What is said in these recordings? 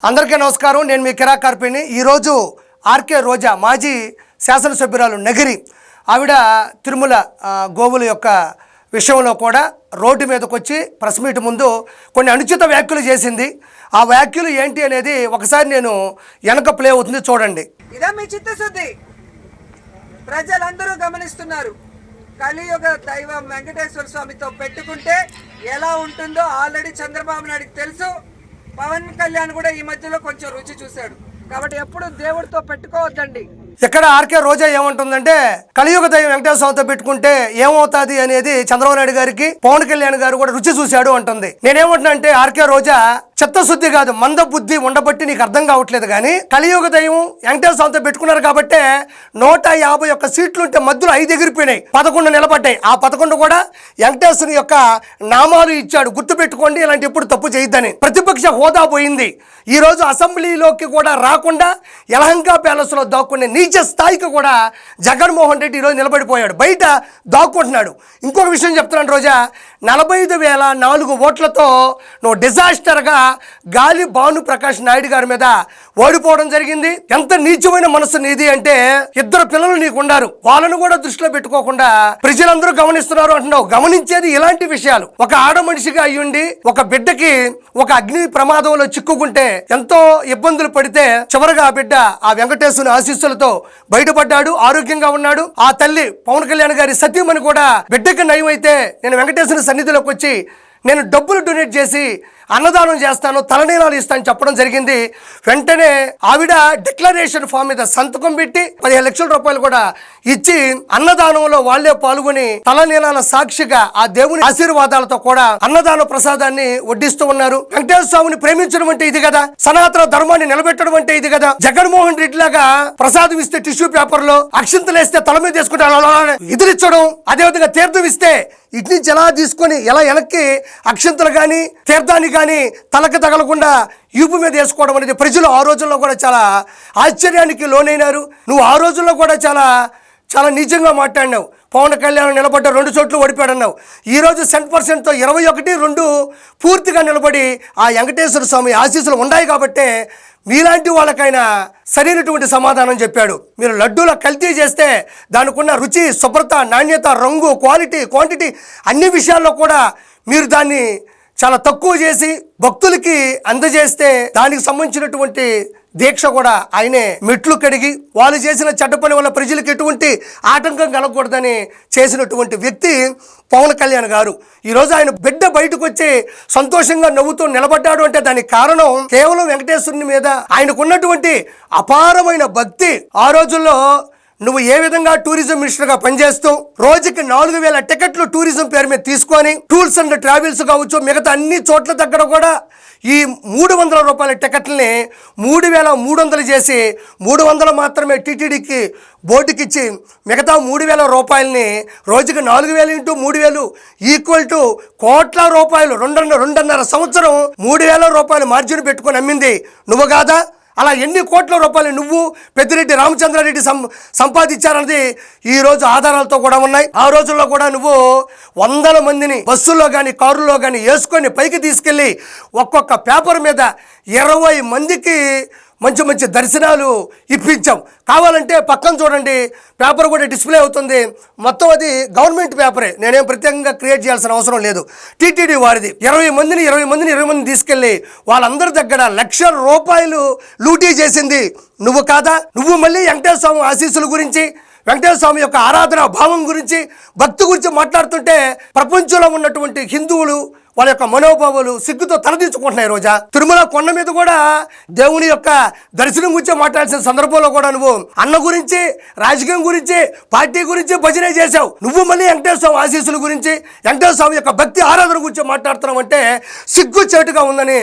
అందరికీ నమస్కారం. నేను మీ కిరా కార్పిని. ఈరోజు ఆర్కే రోజా మాజీ శాసనసభ్యురాలు నగిరి ఆవిడ తిరుమల గోవుల యొక్క విషయంలో కూడా రోడ్డు మీదకి వచ్చి ప్రెస్ మీట్ ముందు కొన్ని అనుచిత వ్యాఖ్యలు చేసింది. ఆ వ్యాఖ్యలు ఏంటి అనేది ఒకసారి నేను వెనక ప్లే అవుతుంది చూడండి. ఇదా మీ చిత్తశుద్ధి? ప్రజలందరూ గమనిస్తున్నారు. కలియుగ దైవం వెంకటేశ్వర స్వామితో పెట్టుకుంటే ఎలా ఉంటుందో ఆల్రెడీ చంద్రబాబు నాయుడుకి తెలుసు. పవన్ కళ్యాణ్ కూడా ఈ మధ్యలో కొంచెం రుచి చూశాడు. కాబట్టి ఎప్పుడు దేవుడితో పెట్టుకోవద్దండి. ఇక్కడ ఆర్కే రోజా ఏమంటుందంటే కలియుగ దైవం వెంకటేశ్వర స్వామితో పెట్టుకుంటే ఏమవుతుంది అనేది చంద్రబాబు నాయుడు గారికి పవన్ కళ్యాణ్ గారు కూడా రుచి చూశాడు అంటుంది. నేనేమంటున్నా అంటే ఆర్కే రోజా చిత్తశుద్ధి కాదు, మంద బుద్ధి ఉండబట్టి నీకు అర్థం కావట్లేదు. కానీ కలియుగ దైవం వెంకటేశ్వర స్వామితో పెట్టుకున్నారు కాబట్టి 151 సీట్లు ఉంటే మధ్యలో 5 ఎగిరిపోయినాయి, 11 నిలబడ్డాయి. ఆ 11 కూడా వెంకటేశ్వరుని యొక్క నామాలు ఇచ్చాడు. గుర్తుపెట్టుకోండి, ఇలాంటి ఎప్పుడు తప్పు చేయొద్దని. ప్రతిపక్ష హోదా పోయింది. ఈ రోజు అసెంబ్లీలోకి కూడా రాకుండా యలహంక ప్యాలెస్ లో దాక్కునే నీచ స్థాయికి కూడా జగన్మోహన్ రెడ్డి ఈరోజు నిలబడిపోయాడు, బయట దాక్కుంటున్నాడు. ఇంకొక విషయం చెప్తున్నాను రోజా, 45,004 ఓట్లతో నువ్వు డిజాస్టర్గా గాలి భానుప్రకాష్ నాయుడు గారి మీద ఓడిపోవడం జరిగింది. ఎంత నీచమైన మనసు నీది అంటే 2 పిల్లలు నీకు ఉన్నారు, వాళ్ళను కూడా దృష్టిలో పెట్టుకోకుండా ప్రజలందరూ గమనిస్తున్నారు అంటున్నావు. గమనించేది ఇలాంటి విషయాలు. ఒక ఆడ మనిషిగా అయ్యుండి ఒక బిడ్డకి ఒక అగ్ని ప్రమాదంలో చిక్కుకుంటే ఎంతో ఇబ్బందులు పడితే చివరగా ఆ బిడ్డ ఆ వెంకటేశ్వరుని ఆశీస్సులతో బయటపడ్డాడు, ఆరోగ్యంగా ఉన్నాడు. ఆ తల్లి పవన్ కళ్యాణ్ గారి సతీమణి కూడా బిడ్డకి నయం అయితే నేను వెంకటేశ్వరుని సన్నిధిలోకి వచ్చి నేను డబ్బులు డొనేట్ చేసి అన్నదానం చేస్తాను, తలనీలాలు ఇస్తాను చెప్పడం జరిగింది. వెంటనే ఆవిడ డిక్లరేషన్ ఫామ్ మీద సంతకం పెట్టి 15 లక్షల రూపాయలు కూడా ఇచ్చి అన్నదానంలో వాళ్లే పాల్గొని తలనీలాల సాక్షిగా ఆ దేవుని ఆశీర్వాదాలతో కూడా అన్నదాన ప్రసాదాన్ని వడ్డిస్తూ ఉన్నారు. వెంకటేశ్వర స్వామిని ప్రేమించడం అంటే ఇది కదా, సనాతన ధర్మాన్ని నిలబెట్టడం అంటే ఇది కదా. జగన్మోహన్ రెడ్డి లాగా ప్రసాదం ఇస్తే టిష్యూ పేపర్ లో అక్షింతలు వేస్తే తల మీద తీసుకుంటే ఎదిరించడం, అదేవిధంగా తీర్థం ఇస్తే ఇటు నుంచి ఎలా తీసుకొని ఎలా వెనక్కి అక్షింతలు కానీ తీర్థాన్ని కానీ తలకు తగలకుండా యూపు మీద వేసుకోవడం అనేది ప్రజలు ఆ రోజుల్లో కూడా చాలా ఆశ్చర్యానికి లోనైనారు. నువ్వు ఆ రోజుల్లో కూడా చాలా నిజంగా మాట్లాడినావు. పవన్ కళ్యాణ్ నిలబడ్డ 2 చోట్ల ఓడిపోయాడన్నావు. ఈరోజు 100%తో 21-2 పూర్తిగా నిలబడి ఆ వెంకటేశ్వర స్వామి ఆశీస్సులు ఉన్నాయి కాబట్టి మీలాంటి వాళ్ళకైనా సరైనటువంటి సమాధానం చెప్పాడు. మీరు లడ్డూల కల్తీ చేస్తే దానికి ఉన్న రుచి, శుభ్రత, నాణ్యత, రంగు, క్వాలిటీ, క్వాంటిటీ అన్ని విషయాల్లో కూడా మీరు దాన్ని చాలా తక్కువ చేసి భక్తులకి అందజేస్తే దానికి సంబంధించినటువంటి దీక్ష కూడా ఆయనే మెట్లు కడిగి వాళ్ళు చేసిన చెడ్డ పని వల్ల ప్రజలకు ఎటువంటి ఆటంకం కలగకూడదని చేసినటువంటి వ్యక్తి పవన్ కళ్యాణ్ గారు. ఈరోజు ఆయన బిడ్డ బయటకు వచ్చి సంతోషంగా నవ్వుతూ నిలబడ్డాడు అంటే దానికి కారణం కేవలం వెంకటేశ్వరుని మీద ఆయనకున్నటువంటి అపారమైన భక్తి. ఆ రోజుల్లో నువ్వు ఏ విధంగా టూరిజం మినిస్టర్గా పనిచేస్తూ రోజుకి 4,000 టికెట్లు టూరిజం పేరు మీద తీసుకొని టూర్స్ అండ్ ట్రావెల్స్ కావచ్చు మిగతా అన్ని చోట్ల దగ్గర కూడా ఈ 300 రూపాయల టికెట్లని 3,300 చేసి 300 మాత్రమే టీటీడీకి బోర్డుకి ఇచ్చి మిగతా 3,000 రూపాయలని రోజుకి 4,000 ఇంటూ 3,000 ఈక్వల్ టు కోట్ల రూపాయలు 2.5 సంవత్సరం 3,000 రూపాయలు మార్జిన్ పెట్టుకొని అమ్మింది నువ్వు కాదా? అలా ఎన్ని కోట్ల రూపాయలు నువ్వు పెద్దిరెడ్డి రామచంద్రారెడ్డి సంపాదించారన్నది ఈరోజు ఆధారాలతో కూడా ఉన్నాయి. ఆ రోజుల్లో కూడా నువ్వు 100 మందిని బస్సుల్లో కానీ కారుల్లో కానీ వేసుకొని పైకి తీసుకెళ్ళి ఒక్కొక్క పేపర్ మీద 20 మందికి మంచి మంచి దర్శనాలు ఇప్పించాం. కావాలంటే పక్కన చూడండి, పేపర్ కూడా డిస్ప్లే అవుతుంది. మొత్తం అది గవర్నమెంట్ పేపరే, నేనేం ప్రత్యేకంగా క్రియేట్ చేయాల్సిన అవసరం లేదు. టీటీడీ వారిది 20 మందిని తీసుకెళ్ళి వాళ్ళందరి దగ్గర 1,00,000 రూపాయలు లూటీ చేసింది నువ్వు కాదా? నువ్వు మళ్ళీ వెంకటేశ్వర స్వామి ఆశీస్సుల గురించి, వెంకటేశ్వర స్వామి యొక్క ఆరాధన భావం గురించి, భక్తి గురించి మాట్లాడుతుంటే ప్రపంచంలో ఉన్నటువంటి హిందువులు వాళ్ళ యొక్క మనోభావాలు సిగ్గుతో తలదించుకుంటున్నాయి. రోజా తిరుమల కొండ మీద కూడా దేవుని యొక్క దర్శనం గురించి మాట్లాడాల్సిన సందర్భంలో కూడా నువ్వు అన్న గురించి, రాజకీయం గురించి, పార్టీ గురించి భజనే చేశావు. నువ్వు మళ్ళీ వెంకటేశ్వర స్వామి ఆశీస్సుల గురించి, వెంకటేశ్వర స్వామి యొక్క భక్తి ఆరాధన గురించి మాట్లాడుతున్నావు అంటే సిగ్గు చేటుగా ఉందని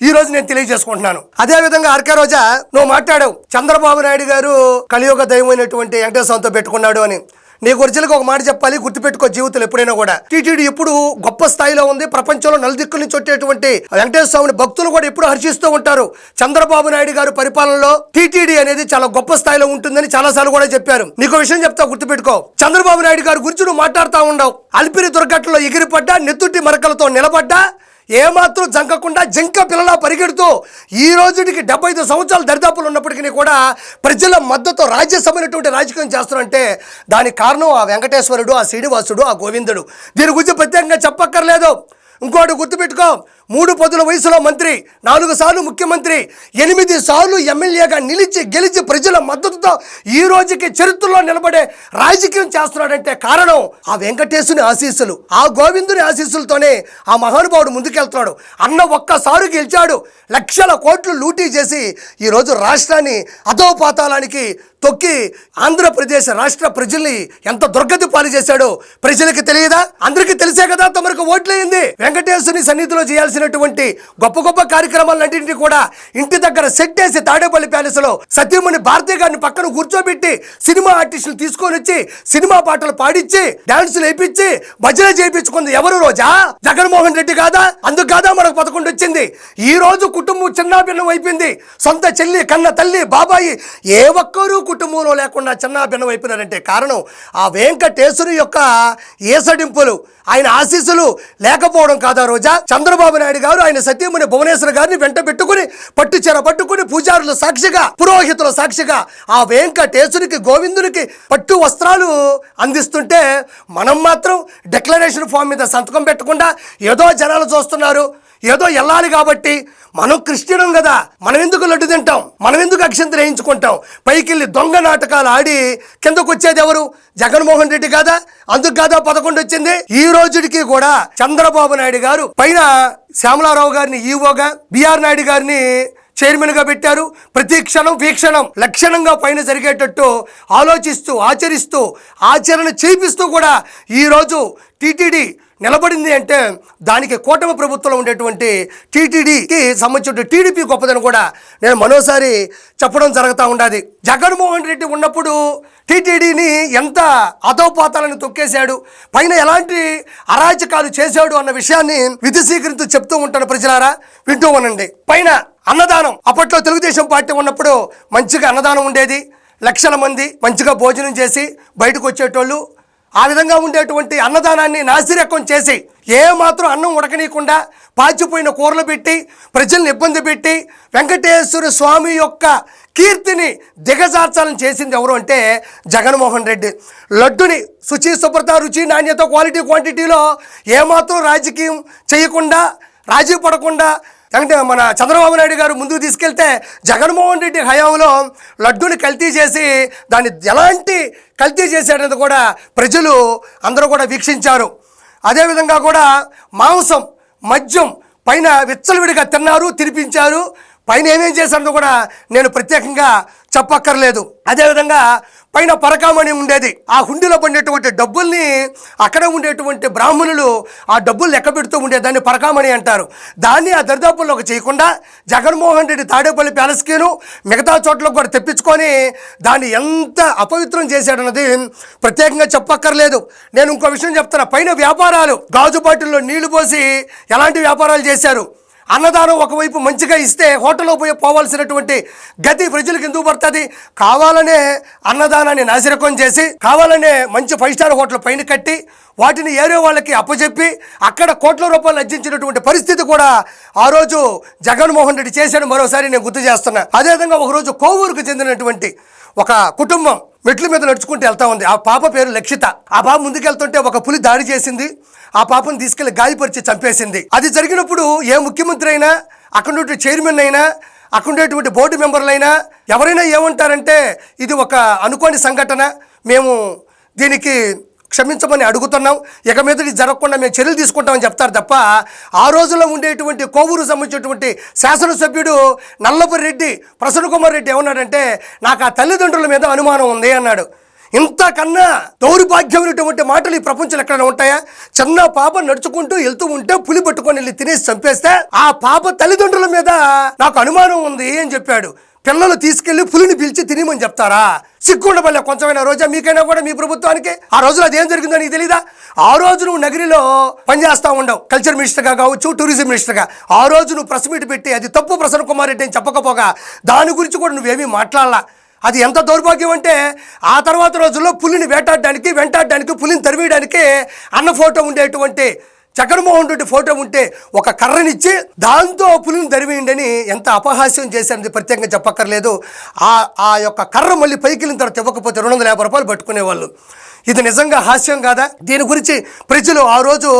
ఈరోజు నేను తెలియజేసుకుంటున్నాను. అదేవిధంగా ఆర్కే రోజా నువ్వు మాట్లాడావు, చంద్రబాబు నాయుడు గారు కలియుగ దైవమైనటువంటి వెంకటేశ్వర స్వామితో పెట్టుకున్నాడు అని. నీకు ఒరిజినల్గా ఒక మాట చెప్పాలి, గుర్తుపెట్టుకో జీవితంలో ఎప్పుడైనా కూడా. టీటీడీ ఇప్పుడు గొప్ప స్థాయిలో ఉంది. ప్రపంచంలో నలుదిక్కుల నుంచి వచ్చేటువంటి వెంకటేశ్వర స్వామిని భక్తులు కూడా ఎప్పుడు హర్షిస్తూ ఉంటారు. చంద్రబాబు నాయుడు గారు పరిపాలనలో టీటీడీ అనేది చాలా గొప్ప స్థాయిలో ఉంటుందని చాలాసార్లు కూడా చెప్పారు. నీకు విషయం చెప్తా, గుర్తుపెట్టుకో. చంద్రబాబు నాయుడు గారి గురించి నువ్వు మాట్లాడుతూ ఉండవు. అల్పిరి దుర్ఘటనలో ఎగిరిపడ్డా, నెత్తుటి మరకలతో నిలబడ్డా, ఏమాత్రం జంకకుండా జింక పిల్లలా పరిగెడుతూ ఈ రోజుకి 75 సంవత్సరాల దరిదాపులు ఉన్నప్పటికీ కూడా ప్రజల మద్దతు రాజ్యసమైనటువంటి రాజకీయం చేస్తున్నారంటే దానికి కారణం ఆ వెంకటేశ్వరుడు, ఆ శ్రీనివాసుడు, ఆ గోవిందుడు. దీని గురించి ప్రత్యేకంగా చెప్పక్కర్లేదు. ఇంకోటి గుర్తుపెట్టుకో, 3 పదుల వయసులో మంత్రి, 4 సార్లు ముఖ్యమంత్రి, 8 సార్లు ఎమ్మెల్యేగా గెలిచి ప్రజల మద్దతుతో ఈ రోజుకి చరిత్రలో నిలబడే రాజకీయం చేస్తున్నాడంటే కారణం ఆ వెంకటేశ్వరుని ఆశీస్సులు, ఆ గోవిందుని ఆశీస్సులతోనే ఆ మహానుభావుడు ముందుకెళ్తున్నాడు. అన్న ఒక్కసారి గెలిచాడు, లక్షల కోట్లు లూటీ చేసి ఈరోజు రాష్ట్రాన్ని అధోపాతాళానికి తొక్కి ఆంధ్రప్రదేశ్ రాష్ట్ర ప్రజల్ని ఎంత దుర్గతి పాలు చేశాడో ప్రజలకి తెలియదా? అందరికీ తెలిసే కదా తమరికి ఓట్లయింది. వెంకటేశ్వరుని సన్నిధిలో చేయాల్సినటువంటి గొప్ప గొప్ప కార్యక్రమాలన్నింటినీ కూడా ఇంటి దగ్గర సెట్ చేసి తాడేపల్లి ప్యాలెస్ లో సత్యమణి భారతి గారిని పక్కన కూర్చోబెట్టి సినిమా ఆర్టిస్టులు తీసుకొని వచ్చి సినిమా పాటలు పాడించి డాన్సులు వేయించి భజన చేయించుకుంది ఎవరు? రోజా జగన్మోహన్ రెడ్డి కాదా? అందుకు కాదా మనకు 11 వచ్చింది. ఈ రోజు కుటుంబం చిన్నాభిన్నం అయిపోయింది. సొంత చెల్లి, కన్న తల్లి, బాబాయి ఏ ఒక్కరూ కుటుంబంలో లేకుండా చిన్నాభిన్నం అయిపోయినారంటే కారణం ఆ వెంకటేశ్వరు యొక్క ఏసడింపులు, ఆయన ఆశీస్సులు లేకపోవడం కాదా రోజా? చంద్రబాబు నాయుడు గారు ఆయన సతీమణి భువనేశ్వర్ గారిని వెంట పెట్టుకుని పట్టుచీర పట్టుకుని పూజారుల సాక్షిగా, పురోహితుల సాక్షిగా ఆ వెంకటేశ్వరికి, గోవిందునికి పట్టు వస్త్రాలు అందిస్తుంటే మనం మాత్రం డిక్లరేషన్ ఫామ్ మీద సంతకం పెట్టకుండా ఏదో జనాలు చూస్తున్నారు, ఏదో వెళ్ళాలి కాబట్టి. మనం క్రిస్టియనం కదా, మనం ఎందుకు లడ్డు తింటాం, మనం ఎందుకు అక్షంతలు వేయించుకుంటాం? పైకి దొంగ నాటకాలు ఆడి కిందకు వచ్చేది ఎవరు? జగన్మోహన్ రెడ్డి కాదా? అందుకు కాదా 11 వచ్చింది. ఈ రోజుకి కూడా చంద్రబాబు నాయుడు గారు పైన శ్యామలారావు గారిని ఈవోగా, బిఆర్ నాయుడు గారిని చైర్మన్ గా పెట్టారు. ప్రతి క్షణం వీక్షణం లక్షణంగా పైన జరిగేటట్టు ఆలోచిస్తూ, ఆచరిస్తూ, ఆచరణ చేపిస్తూ కూడా ఈరోజు టీటీడీ నిలబడింది అంటే దానికి కూటమి ప్రభుత్వంలో ఉండేటువంటి టీటీడీకి సంబంధించిన టీడీపీ గొప్పదని కూడా నేను మరోసారి చెప్పడం జరుగుతూ ఉండాలి. జగన్మోహన్ రెడ్డి ఉన్నప్పుడు టీటీడీని ఎంత అధోపాతాలను తొక్కేశాడు, పైన ఎలాంటి అరాచకాలు చేశాడు అన్న విషయాన్ని విధిశీకరిస్తూ చెప్తూ ఉంటాను. ప్రజలారా వింటూ ఉండండి. పైన అన్నదానం, అప్పట్లో తెలుగుదేశం పార్టీ ఉన్నప్పుడు మంచిగా అన్నదానం ఉండేది. లక్షల మంది మంచిగా భోజనం చేసి బయటకు వచ్చేటోళ్ళు. ఆ విధంగా ఉండేటువంటి అన్నదానాన్ని నాసిరకం చేసి ఏమాత్రం అన్నం ఉడకనీయకుండా పాచిపోయిన కూరలు పెట్టి ప్రజల్ని ఇబ్బంది పెట్టి వెంకటేశ్వర స్వామి యొక్క కీర్తిని దిగజార్చాలని చేసింది ఎవరు అంటే జగన్మోహన్ రెడ్డి. లడ్డుని శుచి, శుభ్రత, రుచి, నాణ్యత, క్వాలిటీ, క్వాంటిటీలో ఏమాత్రం రాజకీయం చేయకుండా, రాజీ పడకుండా అంటే మన చంద్రబాబు నాయుడు గారు ముందుకు తీసుకెళ్తే జగన్మోహన్ రెడ్డి హయాంలో లడ్డూని కల్తీ చేసి దాన్ని ఎలాంటి కల్తీ చేశాడనేది కూడా ప్రజలు అందరూ కూడా వీక్షించారు. అదేవిధంగా కూడా మాంసం, మద్యం పైన విచ్చలవిడిగా తిన్నారు, తినిపించారు. పైన ఏమేం చేశారో కూడా నేను ప్రత్యేకంగా చెప్పక్కర్లేదు. అదేవిధంగా పైన పరకామణి ఉండేది. ఆ హుండీలో పడినటువంటి డబ్బుల్ని అక్కడ ఉండేటువంటి బ్రాహ్మణులు ఆ డబ్బులు లెక్క పెడుతూ ఉండేది, దాన్ని పరకామణి అంటారు. దాన్ని ఆ దరిదాపుల్లోకి చేయకుండా జగన్మోహన్ రెడ్డి తాడేపల్లి ప్యాలెస్కిను మిగతా చోట్లకు కూడా తెప్పించుకొని దాన్ని ఎంత అపవిత్రం చేశాడన్నది ప్రత్యేకంగా చెప్పక్కర్లేదు. నేను ఇంకో విషయం చెప్తాను. పైన వ్యాపారాలు, గాజు బాటిల్లో నీళ్లు పోసి ఎలాంటి వ్యాపారాలు చేశారు. అన్నదానం ఒకవైపు మంచిగా ఇస్తే హోటల్లో పోవాల్సినటువంటి గతి ప్రజలకు ఎందుకు పడుతుంది? కావాలనే అన్నదానాన్ని నాసిరకం చేసి, కావాలనే మంచి 5 స్టార్ హోటల్ పైన కట్టి వాటిని ఏరే వాళ్ళకి అప్పచెప్పి అక్కడ కోట్ల రూపాయలు అర్జించినటువంటి పరిస్థితి కూడా ఆ రోజు జగన్మోహన్ రెడ్డి చేశాడు. మరోసారి నేను గుర్తు చేస్తున్నా. అదేవిధంగా ఒకరోజు కోవూరుకు చెందినటువంటి ఒక కుటుంబం మెట్ల మీద నడుచుకుంటూ వెళ్తా ఉంది. ఆ పాప పేరు లక్షిత. ఆ పాప ముందుకెళ్తుంటే ఒక పులి దాడి చేసింది. ఆ పాపను తీసుకెళ్లి గాయపరిచి చంపేసింది. అది జరిగినప్పుడు ఏ ముఖ్యమంత్రి అయినా, అక్కడ ఉండే చైర్మన్ అయినా, అక్కడ ఉండేటువంటి బోర్డు మెంబర్లైనా ఎవరైనా ఏమంటారంటే ఇది ఒక అనుకోని సంఘటన, మేము దీనికి క్షమించమని అడుగుతున్నాం, ఇక మీద ఇది జరగకుండా మేము చర్యలు తీసుకుంటామని చెప్తారు తప్ప ఆ రోజుల్లో ఉండేటువంటి కోవూరు సంబంధించినటువంటి శాసనసభ్యుడు నల్లపురి రెడ్డి ప్రసన్న కుమార్ రెడ్డి ఏమన్నాడంటే నాకు ఆ తల్లిదండ్రుల మీద అనుమానం ఉంది అన్నాడు. ఇంతకన్నా దౌర్భాగ్యమైనటువంటి మాటలు ఈ ప్రపంచంలో ఎక్కడైనా ఉంటాయా? చిన్న పాప నడుచుకుంటూ వెళ్తూ ఉంటే పులి పట్టుకొని వెళ్ళి తినేసి చంపేస్తే ఆ పాప తల్లిదండ్రుల మీద నాకు అనుమానం ఉంది అని చెప్పాడు. పిల్లలు తీసుకెళ్లి పులిని పిలిచి తినేమని చెప్తారా? సిగ్గుండబల్లే కొంచెమైనా రోజా మీకైనా కూడా మీ ప్రభుత్వానికి. ఆ రోజులో అదేం జరిగిందో నీకు తెలీదా? ఆ రోజు నువ్వు నగరిలో పనిచేస్తా ఉండవు, కల్చర్ మినిస్టర్గా కావచ్చు, టూరిజం మినిస్టర్గా. ఆ రోజు నువ్వు ప్రెస్ మీట్ పెట్టి అది తప్పు ప్రసన్న కుమార్ రెడ్డి అని చెప్పకపోగా దాని గురించి కూడా నువ్వేమీ మాట్లాడాలా. అది ఎంత దౌర్భాగ్యం అంటే ఆ తర్వాత రోజుల్లో పులిని వెంటాడడానికి పులిని తరివేయడానికి అన్న ఫోటో ఉండేటువంటి జగన్మోహన్ రెడ్డి ఫోటో ఉంటే ఒక కర్రనిచ్చి దాంతో పులిని దరివేయండి అని ఎంత అపహాస్యం చేశారని ప్రత్యేకంగా చెప్పక్కర్లేదు. ఆ యొక్క కర్ర మళ్ళీ పైకి వెళ్ళిన తర్వాత ఇవ్వకపోతే 250 రూపాయలు పట్టుకునేవాళ్ళు. ఇది నిజంగా హాస్యం కాదా? దీని గురించి ప్రజలు ఆ రోజు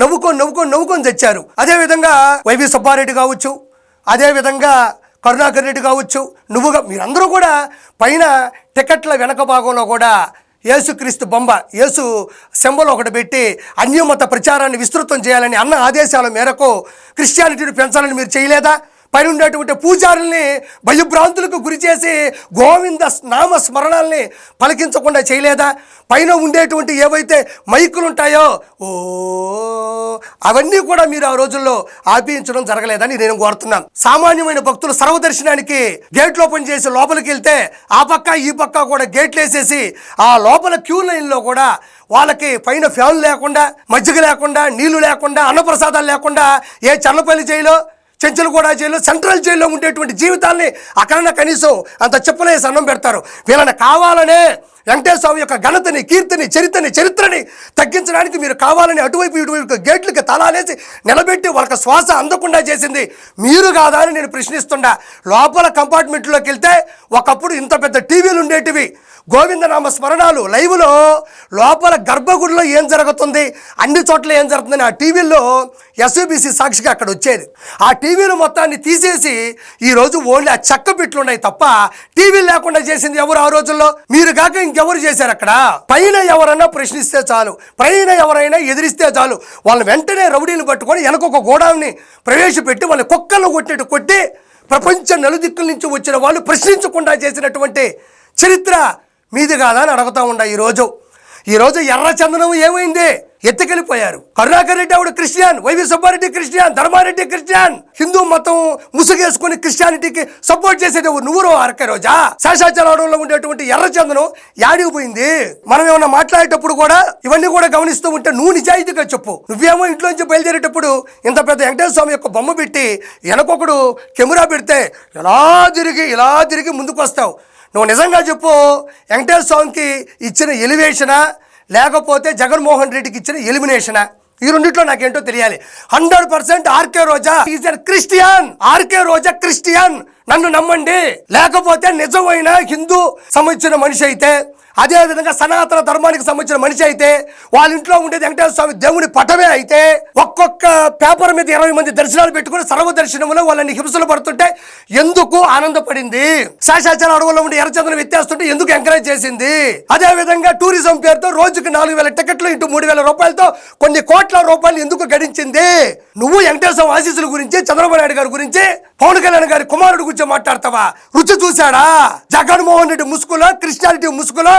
నవ్వుకొని తెచ్చారు. అదేవిధంగా వైవి సుబ్బారెడ్డి కావచ్చు, అదేవిధంగా కరుణాకర్ రెడ్డి కావచ్చు, మీరందరూ కూడా పైన టికెట్ల వెనక భాగంలో కూడా యేసుక్రీస్తు బొమ్మ, యేసు సింబల్ ఒకటి పెట్టి అన్యమత ప్రచారాన్ని విస్తృతం చేయాలని అన్న ఆదేశాల మేరకు క్రిస్టియానిటీని పెంచాలని మీరు చేయలేదా? పైన ఉండేటువంటి పూజారుల్ని భయభ్రాంతులకు గురి చేసి గోవింద నామ స్మరణల్ని పలికించకుండా చేయలేదా? పైన ఉండేటువంటి ఏవైతే మైకులు ఉంటాయో అవన్నీ కూడా మీరు ఆ రోజుల్లో ఆపించడం జరగలేదని నేను కోరుతున్నాను. సామాన్యమైన భక్తులు సర్వదర్శనానికి గేట్లు ఓపెన్ చేసి లోపలికి వెళ్తే ఆ పక్క ఈ పక్క కూడా గేట్లు వేసేసి ఆ లోపల క్యూ లైన్లో కూడా వాళ్ళకి పైన ఫ్యాన్ లేకుండా, మజ్జిగ లేకుండా, నీళ్లు లేకుండా, అన్నప్రసాదాలు లేకుండా ఏ చల్లపల్లి జైలో, చెంచలగూడ జైల్లో, సెంట్రల్ జైల్లో ఉండేటువంటి జీవితాల్ని అక్కడన్నా కనీసం అంత చెప్పులేసి అన్నం పెడతారు. వీళ్ళని కావాలనే వెంకటేశ్వర స్వామి యొక్క ఘనతని, కీర్తిని, చరిత్రని తగ్గించడానికి మీరు కావాలని అటువైపు ఇటువైపు గేట్లకి తలాలేసి నిలబెట్టి వాళ్ళకి శ్వాస అందకుండా చేసింది మీరు కాదా అని నేను ప్రశ్నిస్తుండా. లోపల కంపార్ట్మెంట్లోకి వెళ్తే ఒకప్పుడు ఇంత పెద్ద టీవీలు ఉండేటివి, గోవిందనామ స్మరణాలు లైవ్లో లోపల గర్భగుడిలో ఏం జరుగుతుంది, అన్ని చోట్ల ఏం జరుగుతుందని ఆ టీవీల్లో ఎస్యూబీసీ సాక్షిగా అక్కడ వచ్చేది. ఆ టీవీలు మొత్తాన్ని తీసేసి ఈరోజు ఓన్లీ ఆ చెక్క బిట్లు ఉన్నాయి తప్ప టీవీలు లేకుండా చేసింది ఎవరు? ఆ రోజుల్లో మీరు కాక ఇంకెవరు చేశారు? అక్కడ పైన ఎవరైనా ప్రశ్నిస్తే చాలు, పైన ఎవరైనా ఎదిరిస్తే చాలు, వాళ్ళని వెంటనే రౌడీలు పట్టుకొని వెనకొక గోడాన్ని ప్రవేశపెట్టి వాళ్ళని కుక్కలను కొట్టినట్టు కొట్టి ప్రపంచ నలుదిక్కుల నుంచి వచ్చిన వాళ్ళు ప్రశ్నించకుండా చేసినటువంటి చరిత్ర మీది కాదా అని అడుగుతా ఉండా. ఈరోజు ఎర్రచందనం ఏమైంది? ఎత్తుకెళ్ళిపోయారు. కరుణాకర్ రెడ్డి ఆవిడ Christian, YV Subba Reddy Christian, Dharma Reddy Christian. Hindu మతం ముసుగేసుకుని క్రిస్టియానిటీకి సపోర్ట్ చేసేది నువ్వు ఆర్కే రోజా. శేషాచలంలో ఉండేటువంటి ఎర్రచందనం యాడిగిపోయింది? మనం ఏమన్నా మాట్లాడేటప్పుడు కూడా ఇవన్నీ కూడా గమనిస్తూ ఉంటే నువ్వు నిజాయితీగా చెప్పు. నువ్వేమో ఇంట్లోంచి బయలుదేరేటప్పుడు ఇంత పెద్ద వెంకటేశ్వర స్వామి యొక్క బొమ్మ పెట్టి వెనకొకడు కెమెరా పెడితే ఇలా తిరిగి ముందుకు వస్తావు. నువ్వు నిజంగా చెప్పు, వెంకటేశ్వర స్వామికి ఇచ్చిన ఎలివేషనా లేకపోతే జగన్మోహన్ రెడ్డికి ఇచ్చిన ఎలిమినేషనా? ఈ రెండిట్లో నాకేంటో తెలియాలి. 100% RK Roja is a Christian. RK Roja Christian, నన్ను నమ్మండి. లేకపోతే నిజమైన హిందూ సంబంధించిన మనిషి అయితే, అదేవిధంగా సనాతన ధర్మానికి సంబంధించిన మనిషి అయితే, వాళ్ళ ఇంట్లో ఉండేది వెంకటేశ్వర స్వామి దేవుని పటమే అయితే, ఒక్కొక్క పేపర్ మీద 20 మంది దర్శనాలు పెట్టుకుని సర్వదర్శనంలో వాళ్ళని హింసలు పడుతుంటే ఎందుకు ఆనందపడింది? శేషాచల అడవుల్లో ఉండే ఎర్రచందనం ఎత్తేస్తుంటే ఎందుకు ఎంకరేజ్ చేసింది? అదేవిధంగా టూరిజం పేరుతో రోజుకి 4000 టికెట్లు ఇంటూ 3000 రూపాయలతో కొన్ని కోట్ల రూపాయలు ఎందుకు గడించింది? నువ్వు వెంకటేశ్వర ఆశీస్సుల గురించి, చంద్రబాబు నాయుడు గారి గురించి, పవన్ కళ్యాణ్ గారి కుమారుడు గురించి మాట్లాడతావా? రుచి చూశాడా? జగన్మోహన్ రెడ్డి ముసుగులో, క్రిస్టియానిటీ ముసుగులో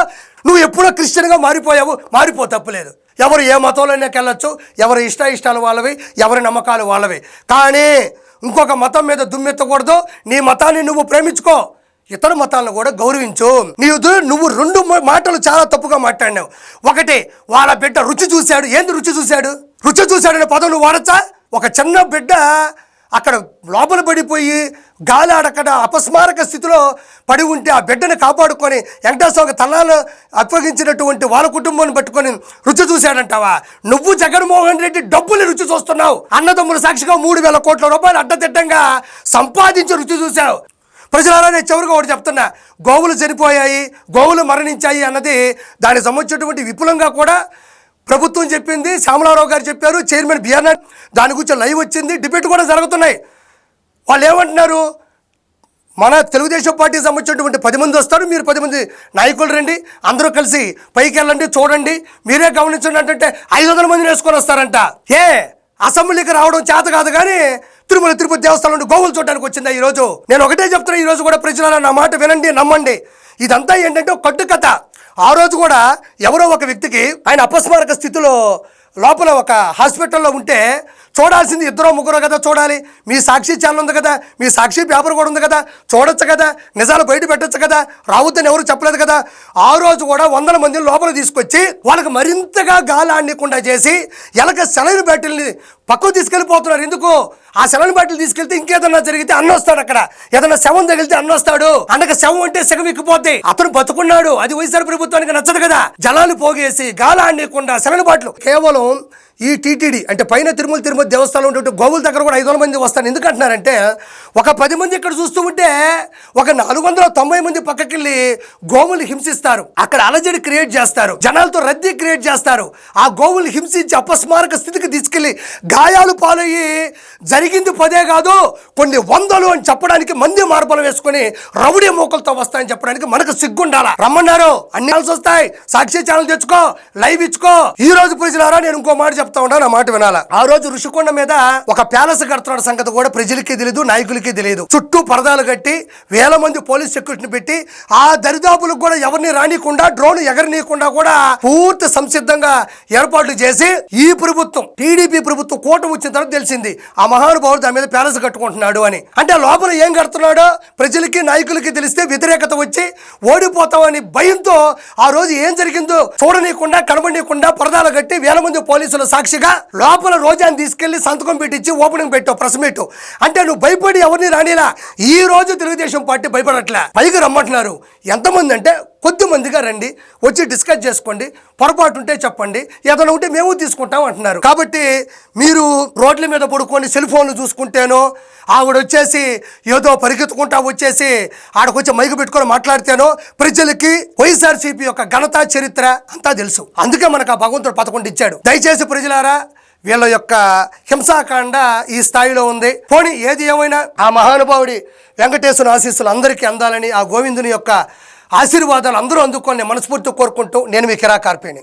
నువ్వు ఎప్పుడో క్రిస్టియన్గా మారిపోయావు. మారిపో, తప్పులేదు. ఎవరు ఏ మతంలోకి వెళ్ళొచ్చు, ఎవరి ఇష్టాలు వాళ్ళవి, ఎవరి నమ్మకాలు వాళ్ళవి. కానీ ఇంకొక మతం మీద దుమ్మెత్తకూడదు. నీ మతాన్ని నువ్వు ప్రేమించుకో, ఇతర మతాలను కూడా గౌరవించు. నువ్వు 2 మాటలు చాలా తప్పుగా మాట్లాడినావు. ఒకటి, వాళ్ళ బిడ్డ రుచి చూశాడు. ఏంది రుచి చూశాడు? రుచి చూశాడనే పదం నువ్వు వాడచ్చా? ఒక చిన్న బిడ్డ అక్కడ లోపల పడిపోయి గాలి ఆడక్కడ అపస్మారక స్థితిలో పడి ఉంటే ఆ బిడ్డను కాపాడుకొని వెంకటేశ్వర తలాలు అప్పగించినటువంటి వాళ్ళ కుటుంబాన్ని పట్టుకొని రుచి చూశాడంటావా? నువ్వు జగన్మోహన్ రెడ్డి డబ్బులు రుచి చూస్తున్నావు. అన్నదమ్ముల సాక్షిగా 3000 కోట్ల రూపాయలు అడ్డదిడ్డంగా సంపాదించి రుచి చూశావు. ప్రజలారా, నేను చివరిగా ఒకటి చెప్తున్నా, గోవులు చనిపోయాయి, గోవులు మరణించాయి అన్నది దానికి సంబంధించినటువంటి విపులంగా కూడా ప్రభుత్వం చెప్పింది. శ్యామలారావు గారు చెప్పారు, చైర్మన్ బిఆర్ నాయుడు, దాని గురించి లైవ్ వచ్చింది, డిబేట్ కూడా జరుగుతున్నాయి. వాళ్ళు ఏమంటున్నారు? మన తెలుగుదేశం పార్టీకి సంబంధించినటువంటి 10 మంది వస్తారు, మీరు 10 మంది నాయకులు రండి, అందరూ కలిసి పైకి వెళ్ళండి, చూడండి, మీరే గమనించండి అంటే 500 మందిని వేసుకొని వస్తారంట. అసెంబ్లీకి రావడం చేత కాదు కానీ తిరుపతి దేవస్థానం నుండి గోవులు చూడడానికి వచ్చిందా ఈరోజు? నేను ఒకటే చెప్తున్నా, ఈరోజు కూడా ప్రజలారా నా మాట వినండి, నమ్మండి. ఇదంతా ఏంటంటే కట్టు కథ. ఆ రోజు కూడా ఎవరో ఒక వ్యక్తికి ఆయన అపస్మారక స్థితిలో లోపల ఒక హాస్పిటల్లో ఉంటే చూడాల్సింది 2-3 కదా చూడాలి. మీ సాక్షి ఛానల్ ఉంది కదా, మీ సాక్షి పేపర్ కూడా ఉంది కదా, చూడొచ్చు కదా, నిజాలు బయట పెట్టచ్చు కదా, రావద్దని ఎవరు చెప్పలేదు కదా. ఆ రోజు కూడా 100 మందిని లోపల తీసుకొచ్చి వాళ్ళకి మరింతగా గాలి ఆడకుండా చేసి ఎలక సెలైన్ బ్యాటిల్ని పక్కకు తీసుకెళ్ళిపోతున్నారు. ఎందుకు? ఆ సెలైన్ బాటిల్ తీసుకెళ్తే ఇంకేదన్నా జరిగితే అన్న వస్తాడు, అక్కడ ఏదన్నా శవం తగిలితే అన్న వస్తాడు. అన్నక శవం అంటే సెగం ఎక్కిపోద్ది. అతను బతుకున్నాడు, అది వైఎస్ఆర్ ప్రభుత్వానికి నచ్చదు కదా. జలాలు పోగేసి గాలి ఆడకుండా సెలైన్ బాటిల్ కేవలం ఈ టీటీడీ అంటే పైన తిరుమల దేవస్థానం ఉంటే గోవుల దగ్గర కూడా 500 మంది వస్తారు. ఎందుకంటున్నారంటే ఒక 10 మంది ఇక్కడ చూస్తూ ఉంటే ఒక 490 మంది పక్కకెళ్ళి గోవులు హింసిస్తారు, అక్కడ అలజడి క్రియేట్ చేస్తారు, జనాలతో రద్దీ క్రియేట్ చేస్తారు. ఆ గోవులు హింసించి అపస్మారక స్థితికి తీసుకెళ్లి గాయాలు పాలయ్యి జరిగింది 10 కాదు కొన్ని 100 అని చెప్పడానికి మంది మార్బలం వేసుకొని రౌడీ మోకలతో వస్తాయని చెప్పడానికి మనకు సిగ్గుండాలా. రమ్మన్నారు, అన్ని వస్తాయి, సాక్షి ఛానల్ తెచ్చుకో, లైవ్ ఇచ్చుకో. ఈ రోజు ప్రజలారా నేను ఇంకో మాట చెప్తా ఉన్నా, నా మాట వినాలా. ఆ రోజు ఋషికొండ మీద ఒక ప్యాలెస్ కడుతున్న సంగతి కూడా ప్రజలకి తెలియదు, నాయకులకి తెలియదు. చుట్టూ పరదాలు కట్టి వేల మంది పోలీస్ సెక్యూరిటీని పెట్టి ఆ దరిదాపులకు కూడా ఎవరిని రానికుండా డ్రోన్ ఎగరనీయకుండా కూడా పూర్తి సంసిద్ధంగా ఏర్పాట్లు చేసి ఈ ప్రభుత్వం టీడీపీ ప్రభుత్వం కూటమి వచ్చిన తర్వాత తెలిసింది ఆ మహానుభావుడు దాని మీద ప్యాలెస్ కట్టుకుంటున్నాడు అని. అంటే లోపల ఏం కడుతున్నాడో ప్రజలకి నాయకులకి తెలిస్తే వ్యతిరేకత వచ్చి ఓడిపోతామని భయంతో ఆ రోజు ఏం జరిగిందో చూడనీయకుండా కనబడనీయకుండా పరదాలు కట్టి వేల మంది పోలీసుల సాక్షిగా లోపల రోజాని తీసుకెళ్లి సంతకం పెట్టించి ఓపెనింగ్ పెట్టావు ప్రెస్ మీట్. అంటే నువ్వు భయపడి ఎవరిని రానిలా. ఈ రోజు తెలుగుదేశం పార్టీ భయపడట్లే, పైకి రమ్మంటున్నారు. ఎంతమంది అంటే కొద్ది మందిగా రండి, వచ్చి డిస్కస్ చేసుకోండి, పొరపాటు ఉంటే చెప్పండి, ఏదైనా ఉంటే మేము తీసుకుంటాం అంటున్నారు. కాబట్టి మీరు రోడ్ల మీద పడుకొని సెల్ ఫోన్లు చూసుకుంటేనో ఆవిడ వచ్చేసి ఏదో పరిగెత్తుకుంటా వచ్చేసి ఆడకొచ్చి మైకు పెట్టుకొని మాట్లాడితేనో ప్రజలకి వైఎస్ఆర్సీపీ యొక్క ఘనత చరిత్ర అంతా తెలుసు. అందుకే మనకు ఆ భగవంతుడు 11 ఇచ్చాడు. దయచేసి ప్రజలారా, వీళ్ళ యొక్క హింసాకాండ ఈ స్థాయిలో ఉంది. పోనీ ఏది ఏమైనా ఆ మహానుభావుడి వెంకటేశ్వర ఆశీస్సులు అందరికీ అందాలని, ఆ గోవిందుని యొక్క ఆశీర్వాదాలు అందరూ అందుకొని మనస్ఫూర్తి కోరుకుంటూ నేను మీ కిరా కార్పేని.